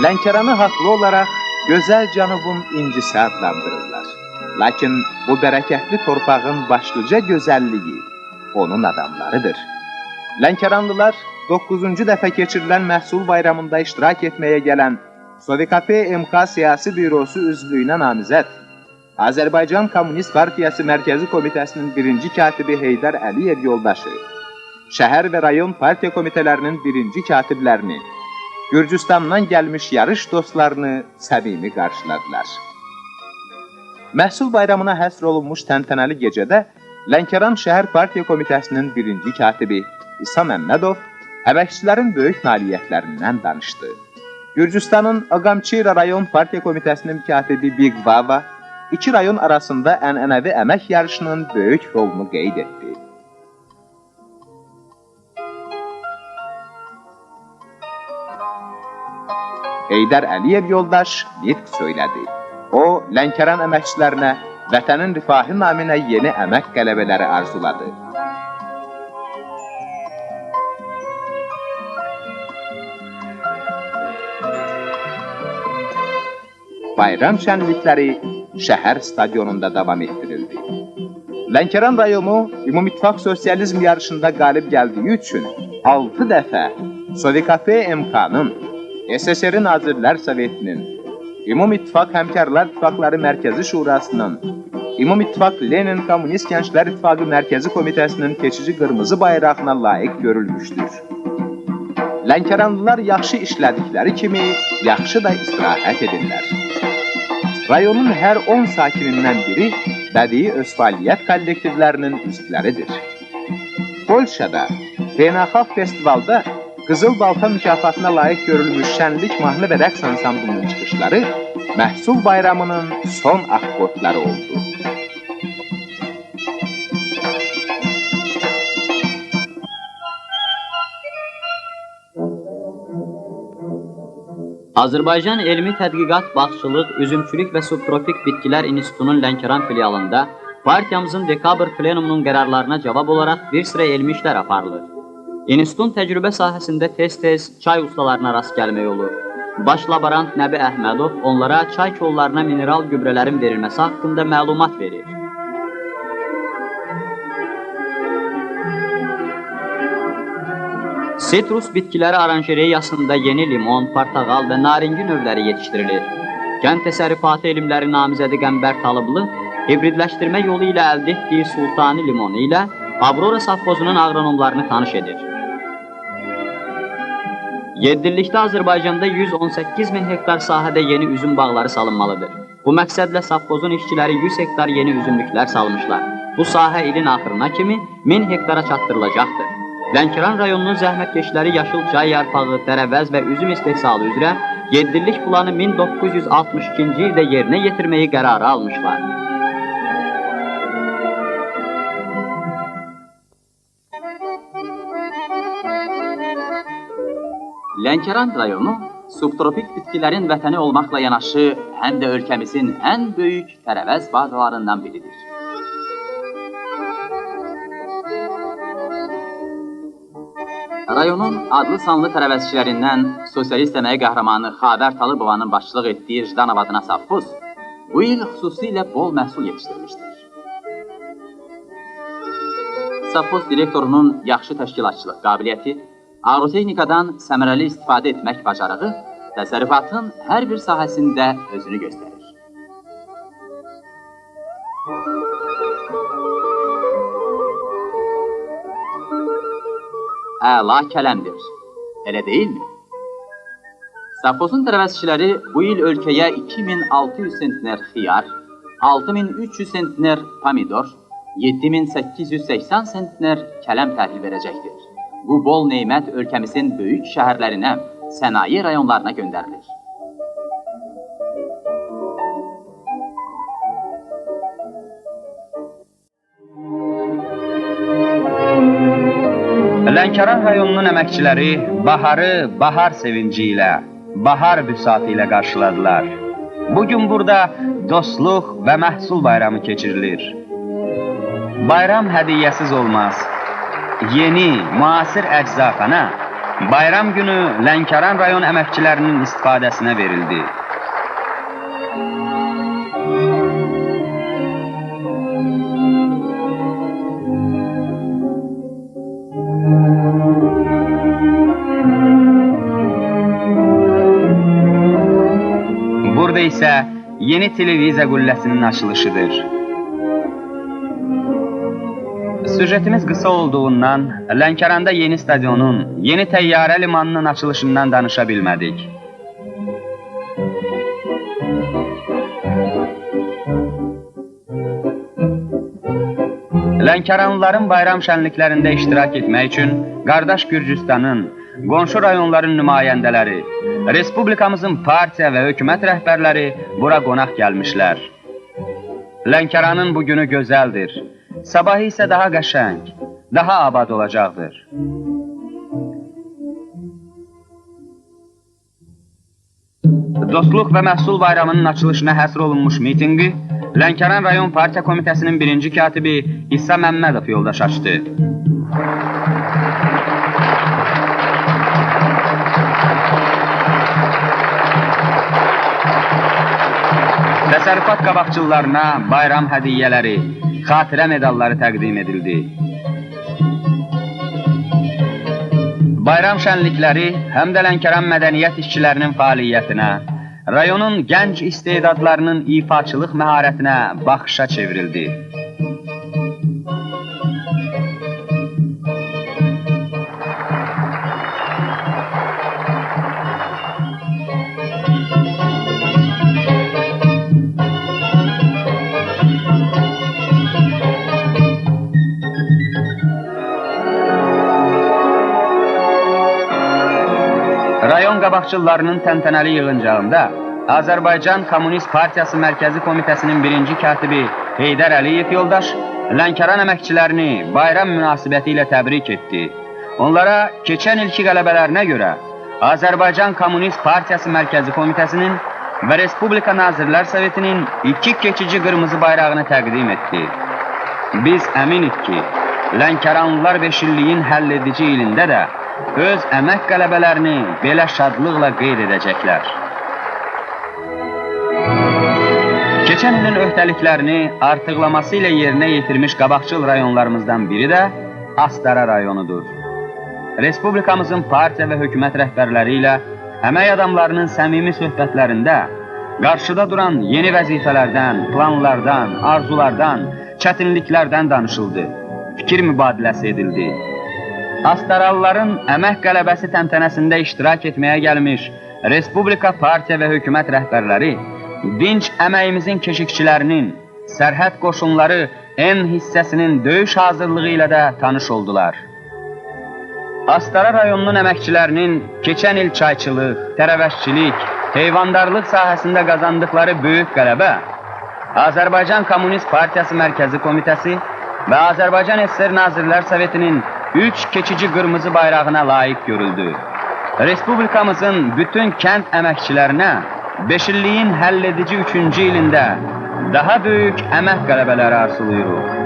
Lənkəranı haqlı olaraq gözəl cənubun incisi adlandırırlar. Lakin bu bərəkətli torpağın başlıca gözəlliyi onun adamlarıdır. Lənkəranlılar 9-cu dəfə keçirilən məhsul bayramında iştirak etməyə gələn Sovikafe MK Siyasi Bürosu üzvlüyünə namizəd, Azərbaycan Komünist Partiyası Mərkəzi Komitəsinin birinci katibi Heydər Əliyev yoldaşı, şəhər və rayon partiya komitələrinin birinci katiblərini, Gürcüstandan gəlmiş yarış dostlarını səmimi qarşıladılar. Məhsul bayramına həsr olunmuş təntənəli gecədə Lənkəran Şəhər Partiya Komitəsinin birinci katibi İsa Məmmədov əməkçilərin böyük nailiyyətlərindən danışdı. Gürcüstanın Ağamçira rayon partiya komitəsinin katibi Biqvava, iki rayon arasında ənənəvi əmək yarışının böyük rolunu qeyd etdi. Heydər Əliyev yoldaş nitq söylədi. O, Lənkəran əməkçilərinə vətənin rifahı naminə yeni əmək qələbələri arzuladı. Bayram şənlikləri şəhər stadionunda davam etdirildi. Lənkəran rayonu Ümumİttifaq Sosializm yarışında qalib gəldiyi üçün 6 dəfə Sovikafe MK-nın, SSR Nazirlər Sovetinin, Ümumİttifaq Həmkarlar İttifaqları Mərkəzi Şurasının, Ümumİttifaq Lenin Kommunist Gənclər İttifaqı Mərkəzi Komitəsinin keçici qırmızı bayrağına layiq görülmüşdür. Lənkəranlılar yaxşı işlədikləri kimi yaxşı da istirahət edirlər. Rayonun hər 10 sakinindən biri bədii öz fəaliyyət kollektivlərinin üzvləridir. Polşada beynəlxalq festivalda Qızıl Balta mükafatına layiq görülmüş şənlik mahnı və rəqs ansamblının çıxışları məhsul bayramının son akkordları oldu. Azərbaycan Elmi Tədqiqat, Bağçılıq, Üzümçülük və Subtropik Bitkilər İnstitutunun Lənkəran filialında partiyamızın dekabr plenumunun qərarlarına cavab olaraq bir sıra elmi işlər aparılır. İnstitutun təcrübə sahəsində tez-tez çay ustalarına rast gəlmək olur. Baş laborant Nəbi Əhmədov onlara çay kollarına mineral gübrələrin verilməsi haqqında məlumat verir. Sitrus bitkiləri aranjeriyasında yeni limon, portağal və naringi növləri yetişdirilir. Kənd təsərrüfatı elmləri namizədi Qəmbər Talıblı hibridləşdirmə yolu ilə əldə etdiyi Sultani limonu ilə Avrora safxozunun aqronomlarını tanış edir. 7 illikdə Azərbaycanda 118 min hektar sahədə yeni üzüm bağları salınmalıdır. Bu məqsədlə safxozun işçiləri 100 hektar yeni üzümlüklər salmışlar. Bu sahə ilin axırına kimi 1000 hektara çatdırılacaqdır. Lənkəran rayonunun zəhmətkeşləri yaşıl çay yarpağı, tərəvəz və üzüm istehsalı üzrə 7 illik planı 1962-ci ildə yerinə yetirməyi qərarı almışlar. Lənkəran rayonu subtropik bitkilərin vətəni olmaqla yanaşı, həm də ölkəmizin ən böyük tərəvəz bazalarından biridir. Rayonun adlı-sanlı tərəvəzçilərindən sosialist əmək qəhrəmanı Xavər Talıbovanın başçılıq etdiyi Jdanov adına safxoz bu il xüsusilə bol məhsul yetişdirmişdir. Safxoz direktorunun yaxşı təşkilatçılıq qabiliyyəti, agrotexnikadan səmərəli istifadə etmək bacarığı təsərrüfatın hər bir sahəsində özünü göstərir. Əla kələmdir, elə deyilmi? Safxozun tərəvəzçiləri bu il ölkəyə 2600 sentner xiyar, 6300 sentner pomidor, 7880 sentner kələm təhvil verəcəkdir. Bu bol neymət ölkəmizin böyük şəhərlərinə, sənaye rayonlarına göndərilir. Lənkəran rayonunun əməkçiləri baharı bahar sevinci ilə, bahar büsatı ilə qarşıladılar. Bugün burada dostluq və məhsul bayramı keçirilir. Bayram hədiyyəsiz olmaz. Yeni, müasir əczaxana, Bayram günü Lənkəran rayon əməkçilərinin istifadəsinə verildi. Burada isə yeni televiziya qülləsinin açılışıdır. Süjetimiz qısa olduğundan Lənkəranda yeni stadionun, yeni təyyarə limanının açılışından danışa bilmədik. Lənkəranlıların bayram şənliklərində iştirak etmək üçün qardaş Gürcüstanın, qonşu rayonların nümayəndələri, Respublikamızın partiya və hökumət rəhbərləri bura qonaq gəlmişlər. Lənkəranın bu günü gözəldir. Sabahı isə daha qəşəng, daha abad olacaqdır. Dostluq və Məhsul Bayramının açılışına həsr olunmuş mitinqi Lənkəran rayon partiya komitəsinin birinci katibi İsa Məmmədov yoldaş açdı. Təsərrüfat qabaqçılarına bayram hədiyyələri, xatirə medalları təqdim edildi. Bayram şənlikləri həm də Lənkəran mədəniyyət işçilərinin fəaliyyətinə, rayonun gənc istedadlarının ifaçılıq məharətinə baxışa çevrildi. Rayon qabaqçılarının təntənəli yığıncağında Azərbaycan Kommunist Partiyası Mərkəzi Komitəsinin birinci katibi Heydər Əliyev yoldaş Lənkəran əməkçilərini bayram münasibəti ilə təbrik etdi. Onlara keçən ilki qələbələrinə görə Azərbaycan Kommunist Partiyası Mərkəzi Komitəsinin və Respublika Nazirlər Sovetinin 2 keçici qırmızı bayrağını təqdim etdi. Biz əminik ki, Lənkəranlılar 5 illiyin həlledici ilində də öz əmək qələbələrini belə şadlıqla qeyd edəcəklər. Keçən ilin öhdəliklərini artıqlaması ilə yerinə yetirmiş qabaqçıl rayonlarımızdan biri də Astara rayonudur. Respublikamızın partiya və hökumət rəhbərləri ilə əmək adamlarının səmimi söhbətlərində qarşıda duran yeni vəzifələrdən, planlardan, arzulardan, çətinliklərdən danışıldı, fikir mübadiləsi edildi. Astaralıların əmək qələbəsi təntənəsində iştirak etməyə gəlmiş Respublika partiya və hökumət rəhbərləri dinc əməyimizin keşikçilərinin, sərhəd qoşunları N hissəsinin döyüş hazırlığı ilə də tanış oldular. Astara rayonunun əməkçilərinin keçən il çayçılıq, tərəvəşçilik, heyvandarlıq sahəsində qazandıqları böyük qələbə Azərbaycan Kommunist Partiyası Mərkəzi Komitəsi və Azərbaycan SSR Nazirlər Sovetinin 3 keçici qırmızı bayrağına layiq görüldü. Respublikamızın bütün kənd əməkçilərinə 5 illiyin həlledici 3-cü ilində daha böyük əmək qələbələri arzulayırıq.